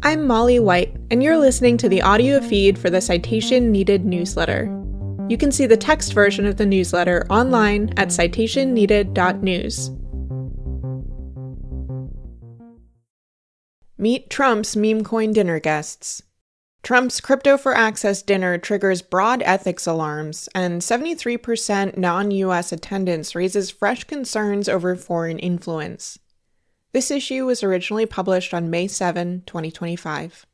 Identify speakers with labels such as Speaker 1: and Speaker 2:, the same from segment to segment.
Speaker 1: I'm Molly White, and you're listening to the audio feed for the Citation Needed newsletter. You can see the text version of the newsletter online at citationneeded.news. Meet Trump's memecoin dinner guests. Trump's Crypto for Access dinner triggers broad ethics alarms, and 73% non-US attendance raises fresh concerns over foreign influence. This issue was originally published on May 7, 2025.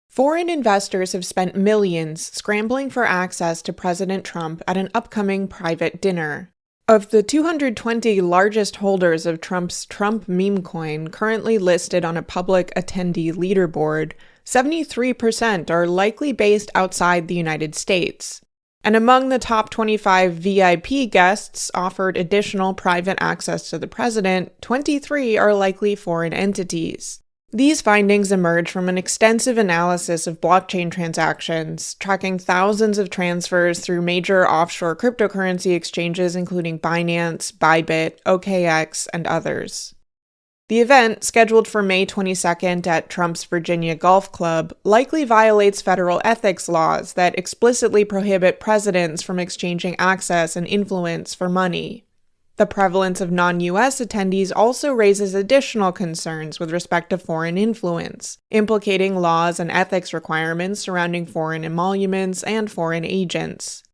Speaker 1: Foreign investors have spent millions scrambling for access to President Trump at an upcoming private dinner. Of the 220 largest holders of Trump's Trump meme coin currently listed on a public attendee leaderboard, 73% are likely based outside the United States. And among the top 25 VIP guests offered additional private access to the president, 23 are likely foreign entities. These findings emerge from an extensive analysis of blockchain transactions, tracking thousands of transfers through major offshore cryptocurrency exchanges including Binance, Bybit, OKX, and others. The event, scheduled for May 22nd at Trump's Virginia Golf Club, likely violates federal ethics laws that explicitly prohibit presidents from exchanging access and influence for money. The prevalence of non-US attendees also raises additional concerns with respect to foreign influence, implicating laws and ethics requirements surrounding foreign emoluments and foreign agents.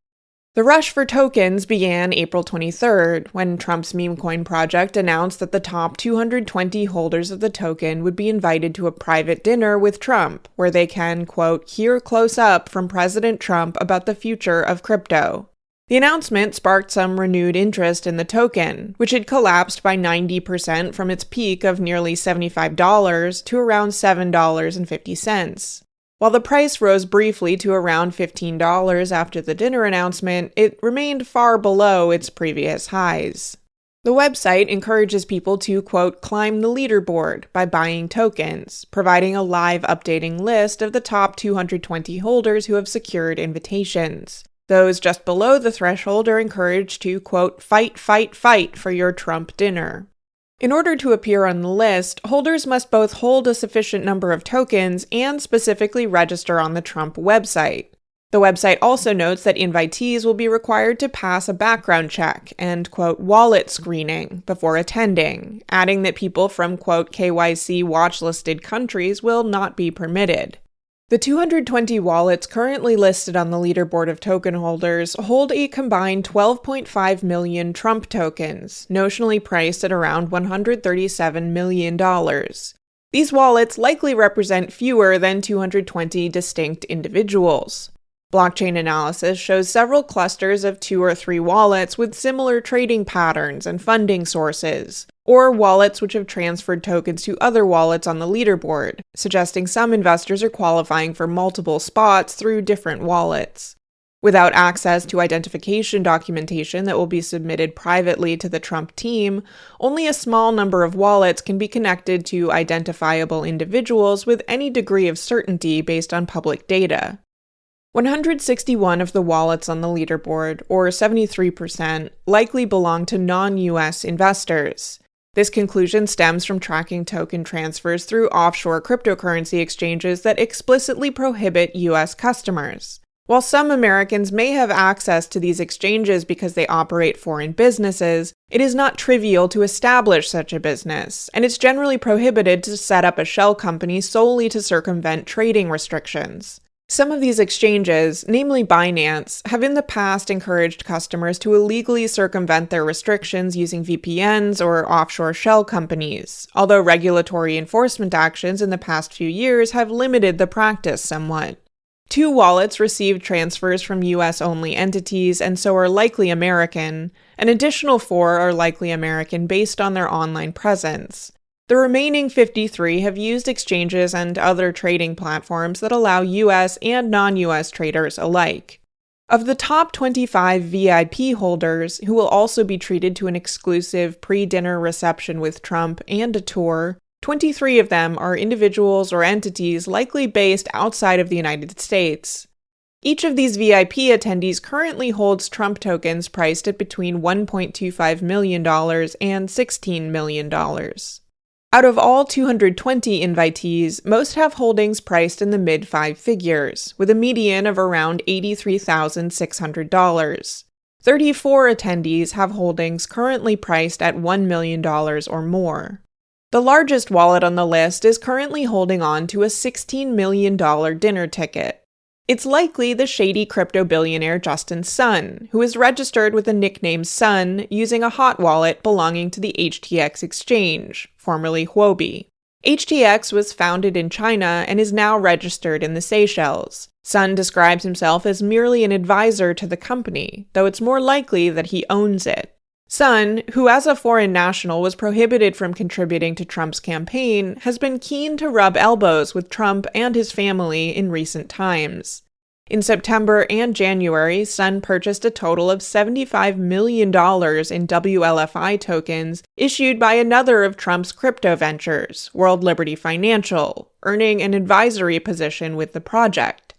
Speaker 1: The rush for tokens began April 23rd, when Trump's memecoin project announced that the top 220 holders of the token would be invited to a private dinner with Trump, where they can, quote, hear close up from President Trump about the future of crypto. The announcement sparked some renewed interest in the token, which had collapsed by 90% from its peak of nearly $75 to around $7.50. While the price rose briefly to around $15 after the dinner announcement, it remained far below its previous highs. The website encourages people to, quote, climb the leaderboard by buying tokens, providing a live updating list of the top 220 holders who have secured invitations. Those just below the threshold are encouraged to, quote, fight for your Trump dinner. In order to appear on the list, holders must both hold a sufficient number of tokens and specifically register on the Trump website. The website also notes that invitees will be required to pass a background check and, quote, wallet screening before attending, adding that people from, quote, KYC watch-listed countries will not be permitted. The 220 wallets currently listed on the leaderboard of token holders hold a combined 12.5 million Trump tokens, notionally priced at around $137 million. These wallets likely represent fewer than 220 distinct individuals. Blockchain analysis shows several clusters of 2 or 3 wallets with similar trading patterns and funding sources, or wallets which have transferred tokens to other wallets on the leaderboard, suggesting some investors are qualifying for multiple spots through different wallets. Without access to identification documentation that will be submitted privately to the Trump team, only a small number of wallets can be connected to identifiable individuals with any degree of certainty based on public data. 161 of the wallets on the leaderboard, or 73%, likely belong to non-US investors. This conclusion stems from tracking token transfers through offshore cryptocurrency exchanges that explicitly prohibit US customers. While some Americans may have access to these exchanges because they operate foreign businesses, it is not trivial to establish such a business, and it's generally prohibited to set up a shell company solely to circumvent trading restrictions. Some of these exchanges, namely Binance, have in the past encouraged customers to illegally circumvent their restrictions using VPNs or offshore shell companies, although regulatory enforcement actions in the past few years have limited the practice somewhat. 2 wallets received transfers from US-only entities and so are likely American. An additional 4 are likely American based on their online presence. The remaining 53 have used exchanges and other trading platforms that allow US and non-US traders alike. Of the top 25 VIP holders, who will also be treated to an exclusive pre-dinner reception with Trump and a tour, 23 of them are individuals or entities likely based outside of the United States. Each of these VIP attendees currently holds Trump tokens priced at between $1.25 million and $16 million. Out of all 220 invitees, most have holdings priced in the mid-five figures, with a median of around $83,600. 34 attendees have holdings currently priced at $1 million or more. The largest wallet on the list is currently holding on to a $16 million dinner ticket. It's likely the shady crypto billionaire Justin Sun, who is registered with the nickname Sun using a hot wallet belonging to the HTX exchange, formerly Huobi. HTX was founded in China and is now registered in the Seychelles. Sun describes himself as merely an advisor to the company, though it's more likely that he owns it. Sun, who as a foreign national was prohibited from contributing to Trump's campaign, has been keen to rub elbows with Trump and his family in recent times. In September and January, Sun purchased a total of $75 million in WLFI tokens issued by another of Trump's crypto ventures, World Liberty Financial, earning an advisory position with the project.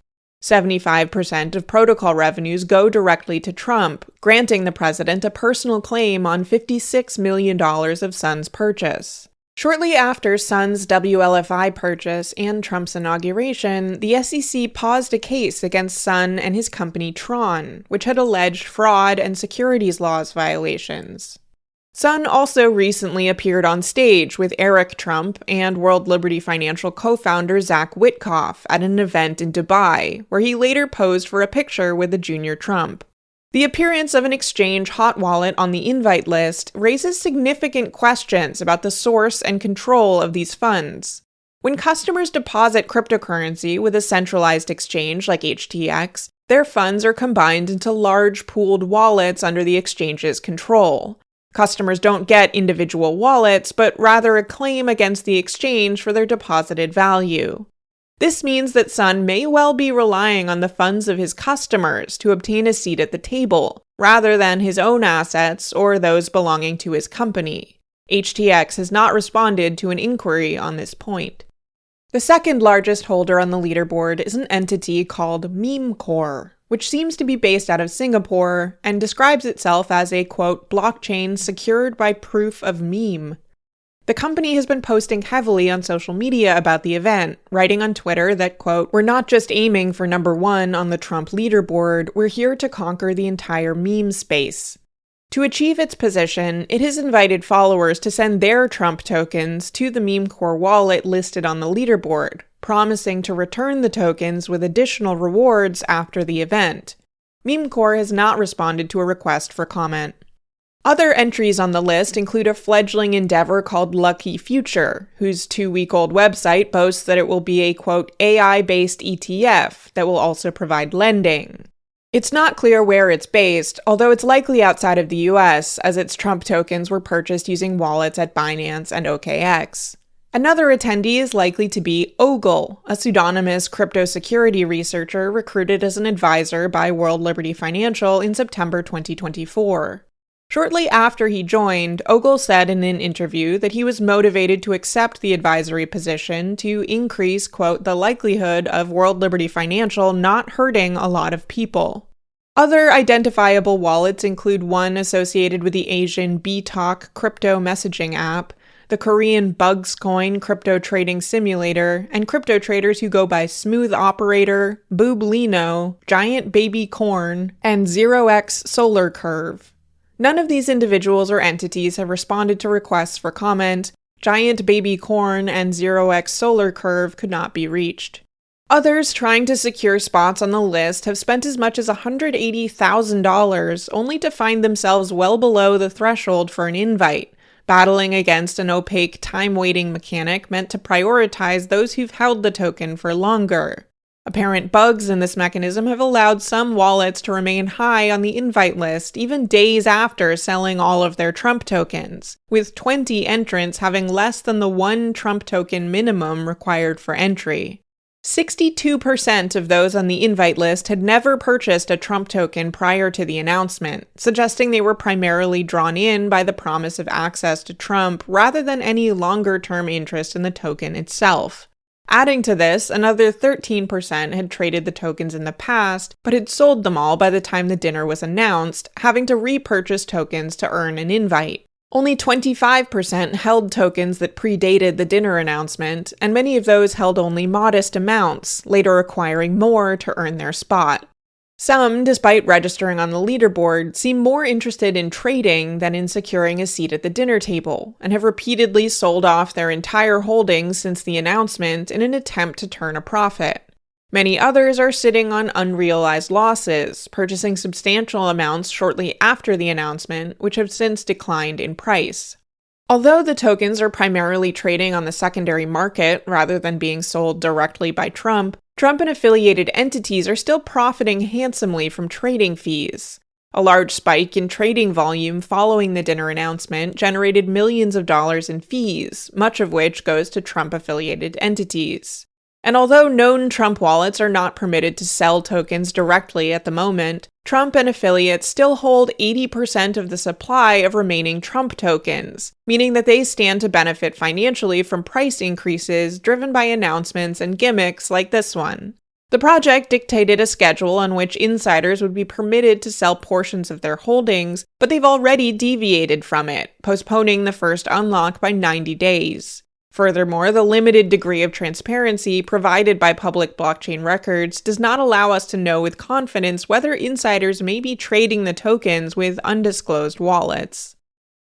Speaker 1: 75% of protocol revenues go directly to Trump, granting the president a personal claim on $56 million of Sun's purchase. Shortly after Sun's WLFI purchase and Trump's inauguration, the SEC paused a case against Sun and his company Tron, which had alleged fraud and securities laws violations. Sun also recently appeared on stage with Eric Trump and World Liberty Financial co-founder Zach Witkoff at an event in Dubai, where he later posed for a picture with a junior Trump. The appearance of an exchange hot wallet on the invite list raises significant questions about the source and control of these funds. When customers deposit cryptocurrency with a centralized exchange like HTX, their funds are combined into large pooled wallets under the exchange's control. Customers don't get individual wallets, but rather a claim against the exchange for their deposited value. This means that Sun may well be relying on the funds of his customers to obtain a seat at the table, rather than his own assets or those belonging to his company. HTX has not responded to an inquiry on this point. The second largest holder on the leaderboard is an entity called memecoin, which seems to be based out of Singapore and describes itself as a, quote, blockchain secured by proof of meme. The company has been posting heavily on social media about the event, writing on Twitter that, quote, we're not just aiming for number one on the Trump leaderboard, we're here to conquer the entire meme space. To achieve its position, it has invited followers to send their Trump tokens to the memecoin wallet listed on the leaderboard, promising to return the tokens with additional rewards after the event. memecoin has not responded to a request for comment. Other entries on the list include a fledgling endeavor called Lucky Future, whose 2-week-old website boasts that it will be a, quote, AI-based ETF that will also provide lending. It's not clear where it's based, although it's likely outside of the US, as its Trump tokens were purchased using wallets at Binance and OKX. Another attendee is likely to be Ogle, a pseudonymous crypto security researcher recruited as an advisor by World Liberty Financial in September 2024. Shortly after he joined, Ogle said in an interview that he was motivated to accept the advisory position to increase, quote, the likelihood of World Liberty Financial not hurting a lot of people. Other identifiable wallets include one associated with the Asian BTalk crypto messaging app, the Korean Bugscoin crypto trading simulator, and crypto traders who go by Smooth Operator, Booblino, Giant Baby Corn, and 0x Solar Curve. None of these individuals or entities have responded to requests for comment. Giant Baby Corn and 0x Solar Curve could not be reached. Others trying to secure spots on the list have spent as much as $180,000 only to find themselves well below the threshold for an invite, battling against an opaque time-waiting mechanic meant to prioritize those who've held the token for longer. Apparent bugs in this mechanism have allowed some wallets to remain high on the invite list even days after selling all of their Trump tokens, with 20 entrants having less than the one Trump token minimum required for entry. 62% of those on the invite list had never purchased a Trump token prior to the announcement, suggesting they were primarily drawn in by the promise of access to Trump rather than any longer-term interest in the token itself. Adding to this, another 13% had traded the tokens in the past, but had sold them all by the time the dinner was announced, having to repurchase tokens to earn an invite. Only 25% held tokens that predated the dinner announcement, and many of those held only modest amounts, later acquiring more to earn their spot. Some, despite registering on the leaderboard, seem more interested in trading than in securing a seat at the dinner table, and have repeatedly sold off their entire holdings since the announcement in an attempt to turn a profit. Many others are sitting on unrealized losses, purchasing substantial amounts shortly after the announcement, which have since declined in price. Although the tokens are primarily trading on the secondary market rather than being sold directly by Trump and affiliated entities are still profiting handsomely from trading fees. A large spike in trading volume following the dinner announcement generated millions of dollars in fees, much of which goes to Trump-affiliated entities. And although known Trump wallets are not permitted to sell tokens directly at the moment, Trump and affiliates still hold 80% of the supply of remaining Trump tokens, meaning that they stand to benefit financially from price increases driven by announcements and gimmicks like this one. The project dictated a schedule on which insiders would be permitted to sell portions of their holdings, but they've already deviated from it, postponing the first unlock by 90 days. Furthermore, the limited degree of transparency provided by public blockchain records does not allow us to know with confidence whether insiders may be trading the tokens with undisclosed wallets.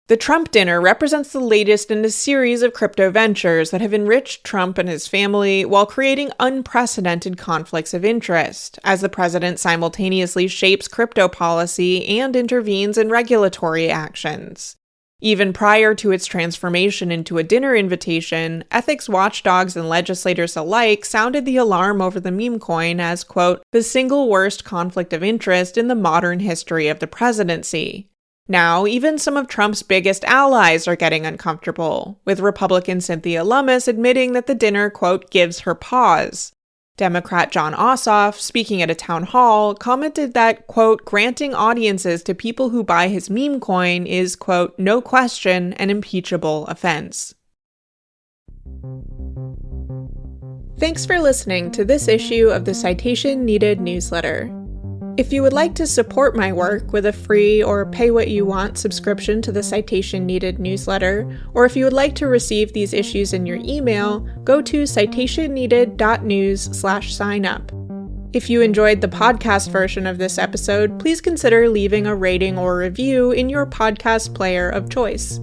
Speaker 1: The Trump dinner represents the latest in a series of crypto ventures that have enriched Trump and his family while creating unprecedented conflicts of interest, as the president simultaneously shapes crypto policy and intervenes in regulatory actions. Even prior to its transformation into a dinner invitation, ethics watchdogs and legislators alike sounded the alarm over the memecoin as, quote, the single worst conflict of interest in the modern history of the presidency. Now, even some of Trump's biggest allies are getting uncomfortable, with Republican Cynthia Lummis admitting that the dinner, quote, gives her pause. Democrat John Ossoff, speaking at a town hall, commented that, quote, granting audiences to people who buy his meme coin is, quote, no question an impeachable offense. Thanks for listening to this issue of the Citation Needed newsletter. If you would like to support my work with a free or pay-what-you-want subscription to the Citation Needed newsletter, or if you would like to receive these issues in your email, go to citationneeded.news/sign-up. If you enjoyed the podcast version of this episode, please consider leaving a rating or review in your podcast player of choice.